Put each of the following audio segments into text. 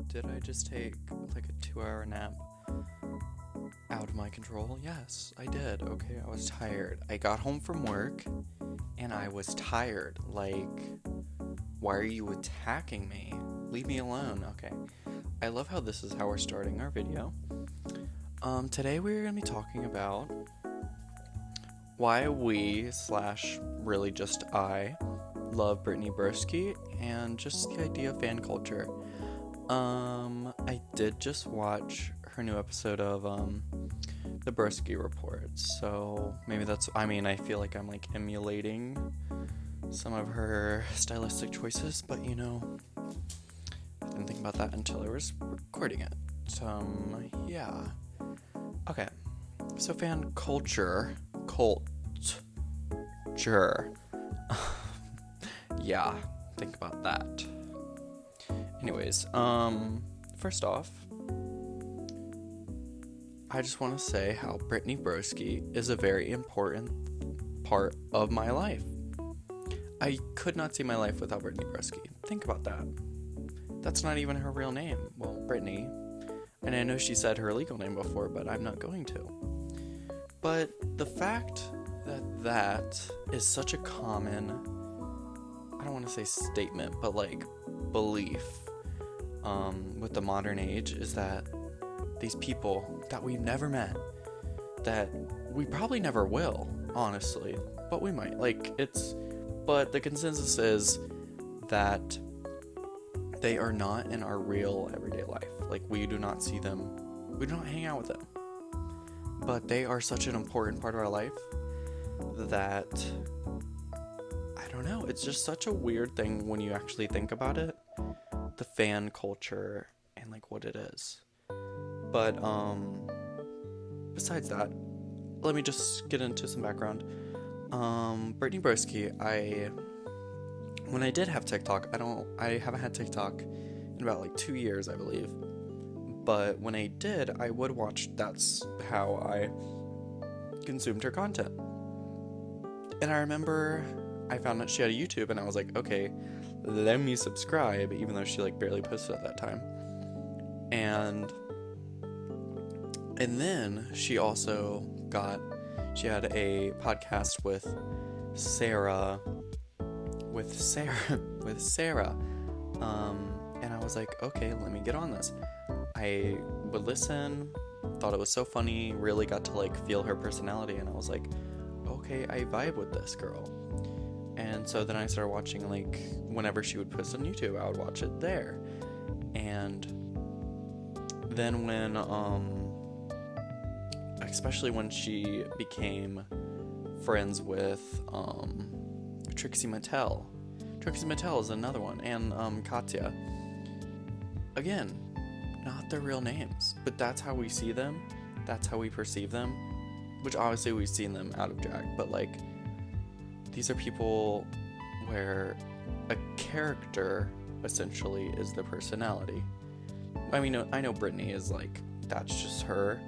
Did I just take like a 2-hour nap out of my control? Yes, I did. Okay, I was tired. I got home from work and I was tired. Like, why are you attacking me? Leave me alone. Okay. I love how this is how we're starting our video. Today we're going to be talking about why we / really just I love Brittany broski and just the idea of fan culture. I did just watch her new episode of the Broski Report, so maybe I feel like I'm like emulating some of her stylistic choices, but I didn't think about that until I was recording it. Yeah. Okay. So fan culture. Yeah, think about that. Anyways, first off, I just want to say how Brittany broski is a very important part of my life. I could not see my life without Brittany broski. Think about that. That's not even her real name. Well, Brittany. And I know she said her legal name before, but I'm not going to. But the fact that is such a common, I don't want to say statement, but like belief with the modern age is that these people that we've never met, that we probably never will, honestly, but we might, but the consensus is that they are not in our real everyday life. Like, we do not see them, we do not hang out with them, but they are such an important part of our life that, I don't know, it's just such a weird thing when you actually think about it, the fan culture and like what it is. But besides that, let me just get into some background. Brittany broski, when I did have TikTok, I haven't had TikTok in about like 2 years, I believe. But when I did, I would watch. That's how I consumed her content. And I remember I found out she had a YouTube, and I was like, okay, let me subscribe, even though she like barely posted at that time. And then she also had a podcast with Sarah. And I was like, okay, let me get on this. I would listen, thought it was so funny, really got to like feel her personality, and I was like, okay, I vibe with this girl. And so then I started watching, like, whenever she would post on YouTube, I would watch it there. And then when, especially when she became friends with, Trixie Mattel. Trixie Mattel is another one, and, Katya. Again, not their real names, but that's how we see them, that's how we perceive them, which obviously we've seen them out of drag, but, like, these are people where a character essentially is their personality. I mean, I know Brittany is like, that's just her,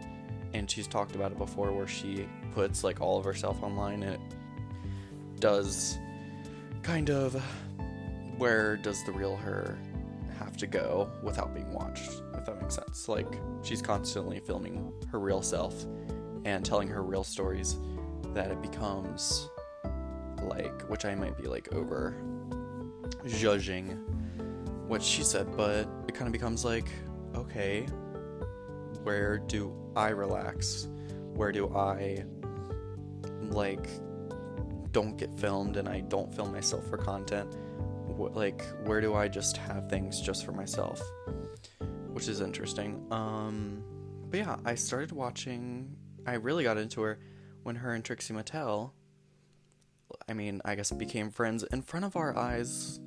and she's talked about it before where she puts like all of herself online, and it does kind of, where does the real her have to go without being watched, if that makes sense. Like, she's constantly filming her real self and telling her real stories, that it becomes like, which I might be like over judging what she said, but it kind of becomes like, okay, where do I relax? Where do I like don't get filmed and I don't film myself for content? Like, where do I just have things just for myself? Which is interesting. But yeah, I started watching, I really got into her when her and Trixie Mattel, I guess, became friends in front of our eyes,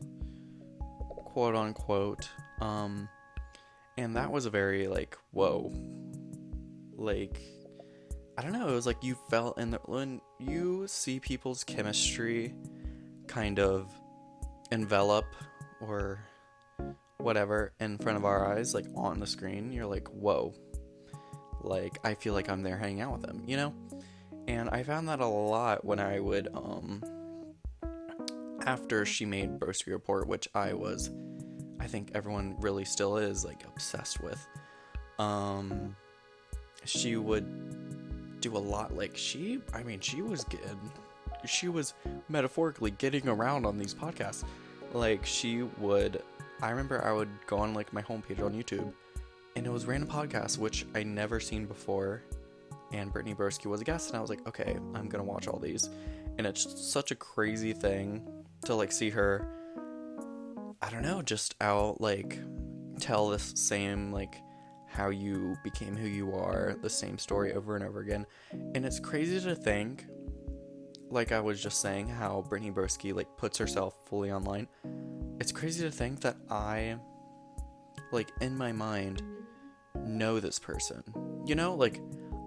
quote unquote. And that was a very, like, whoa. Like, I don't know, it was like you felt when you see people's chemistry kind of envelop or whatever in front of our eyes, like on the screen, you're like, whoa. Like, I feel like I'm there hanging out with them, And I found that a lot when I would, after she made Broski Report, which I I think everyone really still is, like, obsessed with. She would do a lot, like, she was metaphorically getting around on these podcasts. Like, I remember I would go on, like, my homepage on YouTube, and it was random podcasts, which I never seen before, and Brittany Broski was a guest, and I was like, okay, I'm gonna watch all these. And it's such a crazy thing to, like, see her, I don't know, just out, like, tell this same, like, how you became who you are, the same story over and over again. And it's crazy to think, like I was just saying, how Brittany Broski, like, puts herself fully online. It's crazy to think that I, like, in my mind, know this person. You know, like,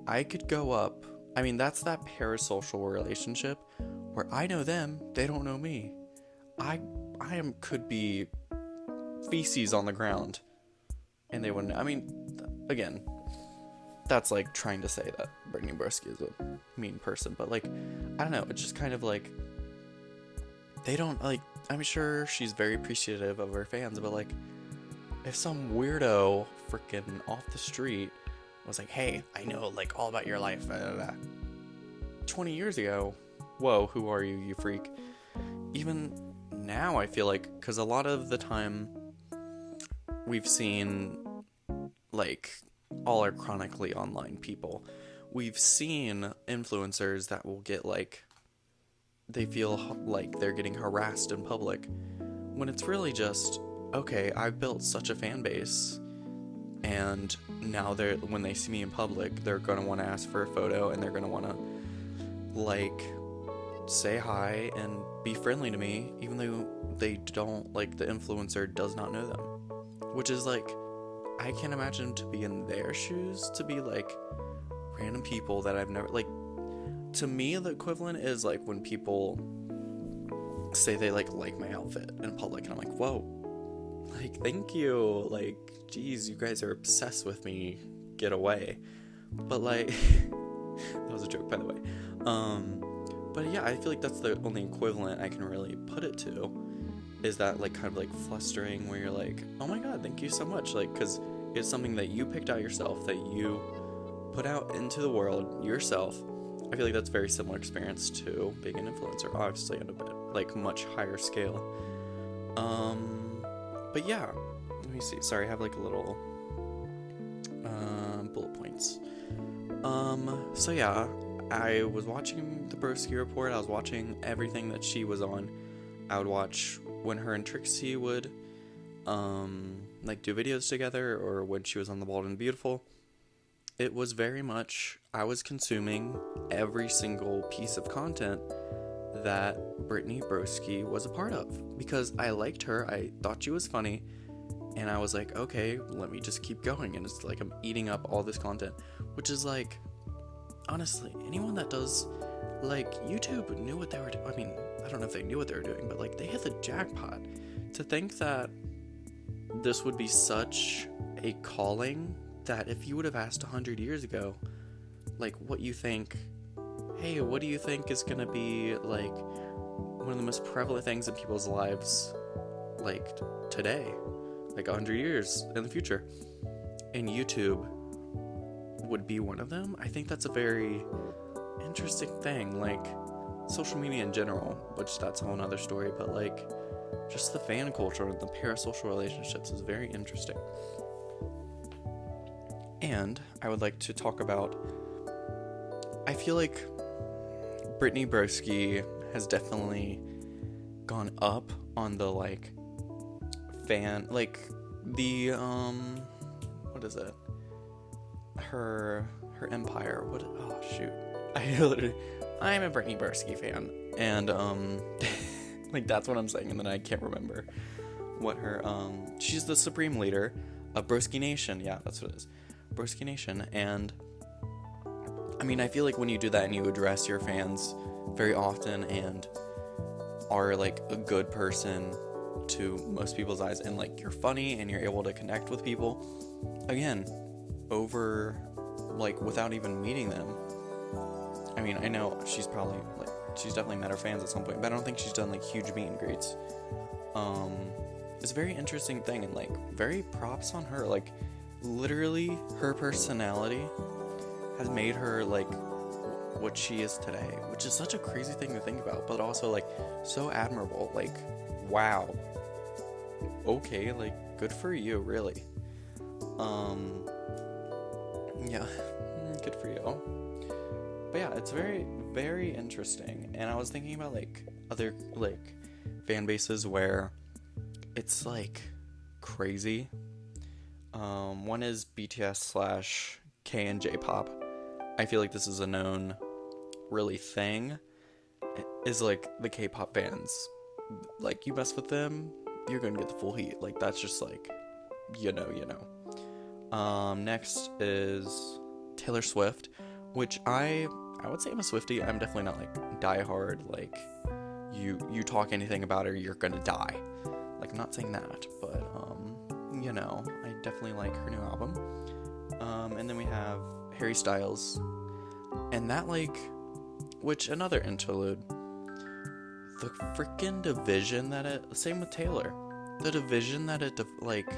I could go up, I mean, that's that parasocial relationship where I know them, they don't know me. Could be feces on the ground, and they wouldn't. I mean, again, that's like trying to say that Brittany Broski is a mean person, but, like, I don't know, it's just kind of like, they don't, like, I'm sure she's very appreciative of her fans, but, like, if some weirdo freaking off the street was like, hey, I know, like, all about your life, 20 years ago, whoa, who are you freak? Even now, I feel like, because a lot of the time we've seen, like, all our chronically online people, we've seen influencers that will get, like, they feel like they're getting harassed in public, when it's really just, okay, I've built such a fan base, and now when they see me in public, they're gonna want to ask for a photo, and they're gonna want to, like, say hi and be friendly to me, even though they don't, like, the influencer does not know them. Which is, like, I can't imagine to be in their shoes, to be, like, random people that I've never, like, to me, the equivalent is, like, when people say they, like my outfit in public, and I'm like, whoa, like, thank you, like, geez, you guys are obsessed with me, get away. But, like, that was a joke, by the way. But yeah, I feel like that's the only equivalent I can really put it to, is that, like, kind of, like, flustering where you're like, oh my god, thank you so much, like, because it's something that you picked out yourself, that you put out into the world yourself. I feel like that's a very similar experience to being an influencer, obviously on a bit, like, much higher scale. But yeah, let me see, sorry, I have, like, a little bullet points. So yeah, I was watching the Broski Report. I was watching everything that she was on. I would watch when her and Trixie would, like, do videos together, or when she was on The Bald and Beautiful. It was very much, I was consuming every single piece of content that Brittany Broski was a part of, because I liked her, I thought she was funny, and I was like, okay, let me just keep going, and it's like I'm eating up all this content, which is, like, honestly, anyone that does, like, YouTube knew what they were doing. I mean, I don't know if they knew what they were doing, but, like, they hit the jackpot. To think that this would be such a calling, that if you would have asked 100 years ago, like, what you think, hey, what do you think is gonna be, like, one of the most prevalent things in people's lives, like, today, like, 100 years in the future, and YouTube would be one of them. I think that's a very interesting thing, like, social media in general, which that's a whole nother story, but, like, just the fan culture and the parasocial relationships is very interesting. And I would like to talk about, I feel like Brittany Broski has definitely gone up on the, like, fan, like, the, what is it? Her empire. I'm a Brittany Broski fan. And, like, that's what I'm saying, and then I can't remember what her, she's the supreme leader of Broski Nation. Yeah, that's what it is. Broski Nation. And I mean, I feel like when you do that and you address your fans very often and are, like, a good person to most people's eyes, and, like, you're funny and you're able to connect with people, again, over, like, without even meeting them. I mean, I know she's probably, like, she's definitely met her fans at some point, but I don't think she's done, like, huge meet and greets. is a very interesting thing, and like very props on her. Like literally her personality has made her like what she is today, which is such a crazy thing to think about, but also like so admirable. Like, wow. Okay, like good for you, really. Yeah, good for you. But yeah, it's very, very interesting. And I was thinking about like other like fan bases where it's like crazy. One is BTS slash K and J-pop. I feel like this is a known really thing. Is like the K-pop fans. Like you mess with them, you're gonna get the full heat. Like that's just like, you know. Next is Taylor Swift, which I would say I'm a Swiftie. I'm definitely not like diehard, like you talk anything about her, you're gonna die. Like I'm not saying that, but I definitely like her new album. And then we have Harry Styles, and that like, which another interlude. The freaking division that same with Taylor. The division that like,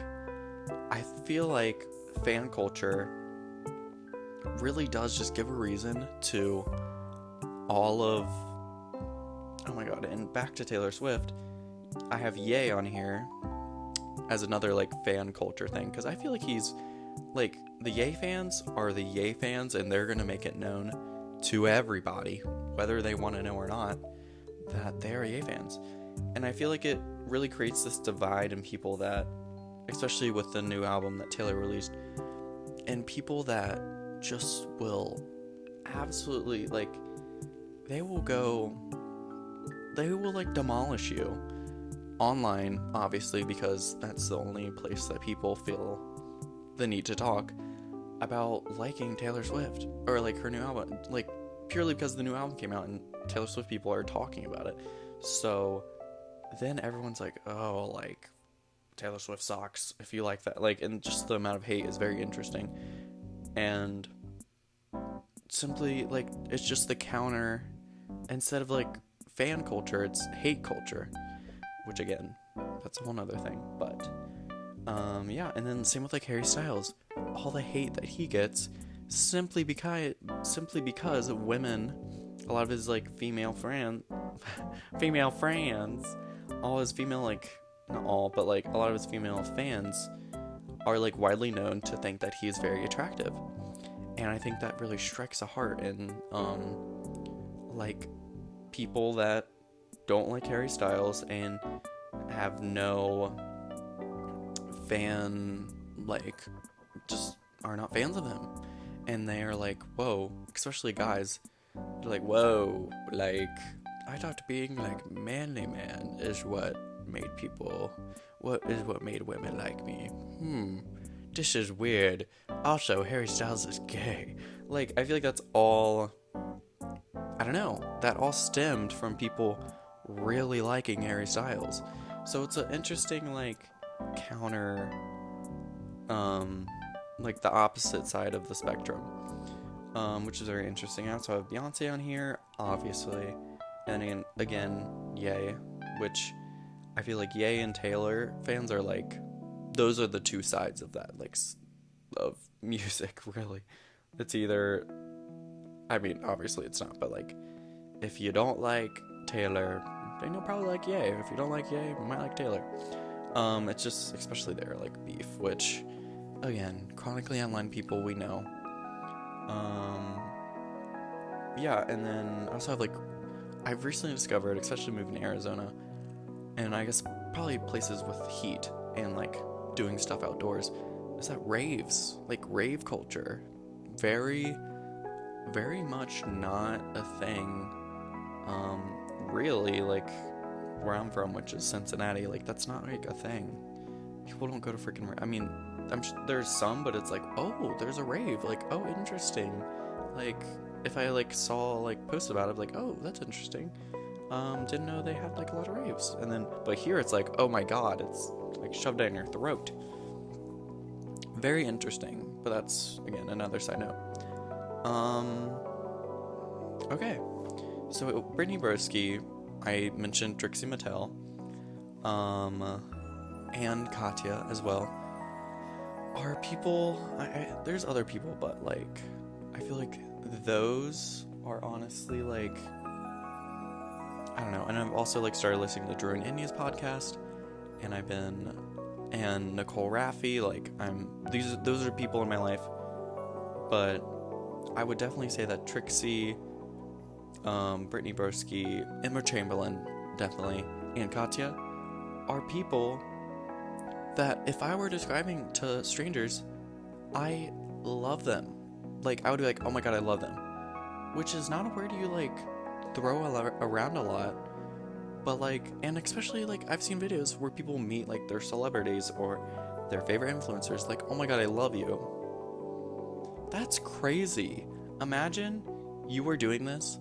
I feel like fan culture really does just give a reason to all of, oh my god, and back to Taylor Swift, I have Ye on here as another like fan culture thing, because I feel like he's like, the Ye fans are the Ye fans, and they're gonna make it known to everybody, whether they want to know or not, that they are Ye fans. And I feel like it really creates this divide in people that, especially with the new album that Taylor released, and people that just will absolutely like, they will like demolish you online, obviously, because that's the only place that people feel the need to talk about liking Taylor Swift or like her new album, like purely because the new album came out and Taylor Swift people are talking about it. So then everyone's like, oh, like Taylor Swift sucks if you like that, like, and just the amount of hate is very interesting. And simply like, it's just the counter, instead of like fan culture, it's hate culture, which again, that's a whole nother thing. But yeah, and then same with like Harry Styles, all the hate that he gets simply because of women, a lot of his like female friends, all his female, like, not all, but like a lot of his female fans are like widely known to think that he is very attractive. And I think that really strikes a heart in like people that don't like Harry Styles and have no fan, like, just are not fans of him. And they are like, whoa, especially guys, they're like, whoa, like, I thought being like manly man is what made women like me. This is weird. Also, Harry Styles is gay. Like, I feel like that's all, I don't know, that all stemmed from people really liking Harry Styles. So it's an interesting, like, counter, like the opposite side of the spectrum, which is very interesting. I also have Beyonce on here, obviously, and again, Ye, which I feel like Ye and Taylor fans are like, those are the two sides of that, like, of music, really. It's either, I mean, obviously it's not, but like, if you don't like Taylor, then you'll probably like Ye. If you don't like Ye, you might like Taylor. It's just, especially their like beef, which, again, chronically online people, we know. Yeah, and then I also have like, I've recently discovered, especially moving to Arizona, and I guess probably places with heat and like doing stuff outdoors, is that raves, like rave culture, very, very much not a thing, really, like where I'm from, which is Cincinnati. Like, that's not like a thing. People don't go to freaking, I mean, there's some, but it's like, oh, there's a rave, like, oh, interesting. Like, if I like saw like posts about it, like, oh, that's interesting. Didn't know they had like a lot of raves. And then, but here it's like, oh my god, it's like shoved down your throat. Very interesting. But that's, again, another side note. Okay, so Brittany Broski, I mentioned Trixie Mattel. and Katya as well, are people, there's other people, but like, I feel like those are honestly like, I don't know. And I've also like started listening to Drew and Indy's podcast, and and Nicole Raffi, like those are people in my life, but I would definitely say that Trixie, Brittany Broski, Emma Chamberlain, definitely, and Katya are people that if I were describing to strangers, I love them. Like, I would be like, oh my god, I love them. Which is not a word you, like, throw around a lot. But, like, and especially, like, I've seen videos where people meet, like, their celebrities or their favorite influencers. Like, oh my god, I love you. That's crazy. Imagine you were doing this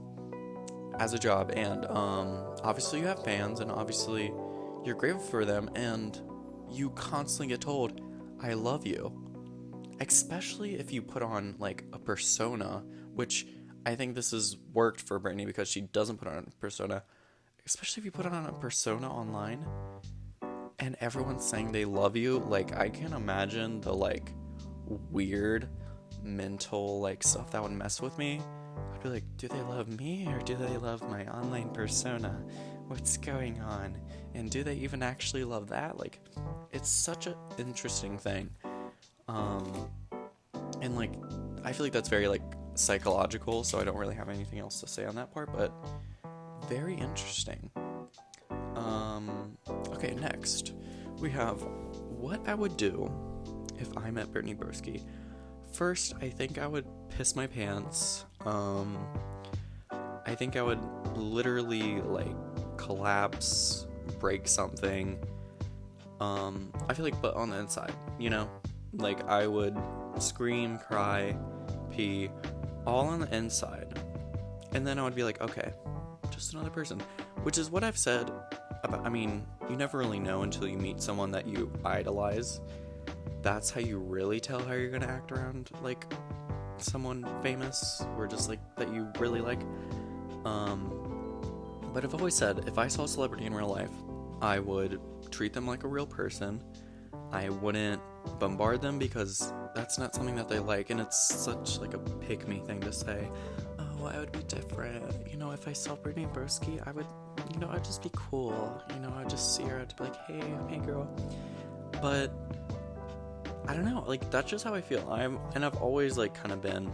as a job, and, obviously you have fans, and obviously you're grateful for them, and you constantly get told, I love you. Especially if you put on, like, a persona, which I think this has worked for Brittany because she doesn't put on a persona. Especially if you put on a persona online and everyone's saying they love you. Like, I can imagine the, like, weird mental, like, stuff that would mess with me. I'd be like, do they love me or do they love my online persona? What's going on? And do they even actually love that? Like, it's such an interesting thing. And, like, I feel like that's very, like, psychological, so I don't really have anything else to say on that part, but very interesting. Okay, next, we have what I would do if I met Brittany Broski. First, I think I would piss my pants. I think I would literally, like, collapse, break something. I feel like, but on the inside, you know? Like, I would scream, cry, pee, all on the inside. And then I would be like, okay, just another person. Which is what I've said about, I mean, you never really know until you meet someone that you idolize. That's how you really tell how you're gonna act around, like, someone famous, or just, like, that you really like. But I've always said, if I saw a celebrity in real life, I would treat them like a real person. I wouldn't bombard them because that's not something that they like, and it's such, like, a pick-me thing to say. Oh, I would be different. You know, if I saw Brittany Broski, I would, you know, I'd just be cool. You know, I'd just see her, I'd be like, hey girl. But I don't know, like, that's just how I feel. I've always, like, kind of been,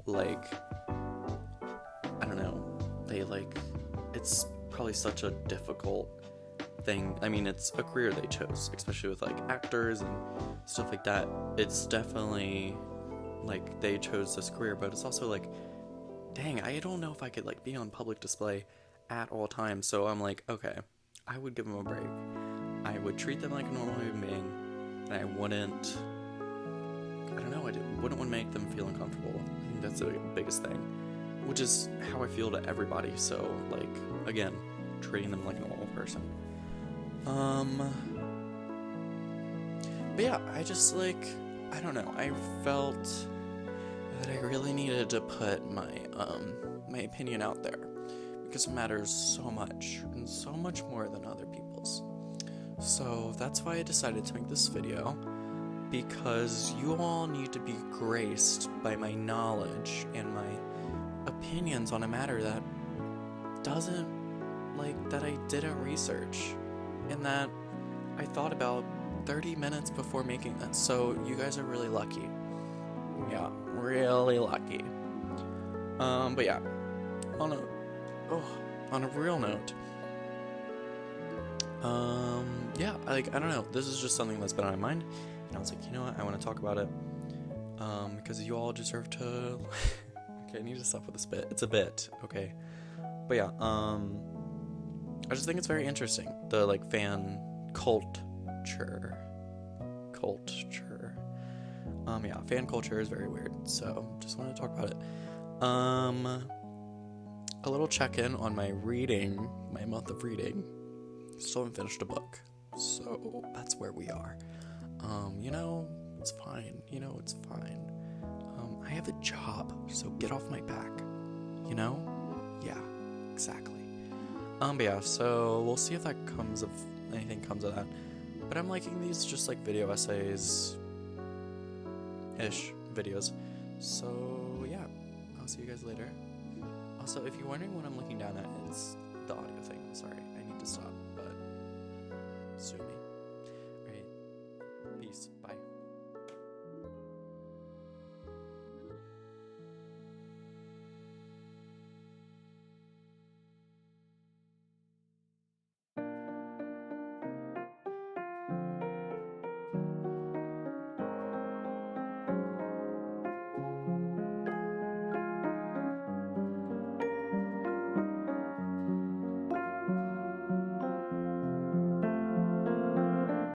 like, I don't know, it's probably such a difficult thing. I mean, it's a career they chose, especially with, like, actors and stuff like that. It's definitely, like, they chose this career, but it's also, like, dang, I don't know if I could, like, be on public display at all times. So I'm like, okay, I would give them a break. I would treat them like a normal human being, and I wouldn't want to make them feel uncomfortable. I think that's the biggest thing, which is how I feel to everybody. So, like, again, treating them like a normal person. But yeah, I just, like, I don't know, I felt that I really needed to put my opinion out there, because it matters so much, and so much more than other people's. So that's why I decided to make this video, because you all need to be graced by my knowledge and my opinions on a matter that that I didn't research, and that I thought about 30 minutes before making this. So you guys are really lucky. Yeah, really lucky. But yeah, on a real note, yeah, like, I don't know, this is just something that's been on my mind, and I was like, you know what, I want to talk about it, because you all deserve to, okay, I need to stop with this bit, it's a bit, okay, but yeah, I just think it's very interesting, the, like, fan culture, yeah, fan culture is very weird, so just wanted to talk about it. A little check-in on my month of reading. Still haven't finished a book, so that's where we are. You know, it's fine. I have a job, so get off my back. You know? Yeah, exactly. But yeah, so we'll see if anything comes of that. But I'm liking these just like video essays ish videos. So yeah, I'll see you guys later. Also, if you're wondering what I'm looking down at, it's the audio thing. Sorry, I need to stop, but sue me.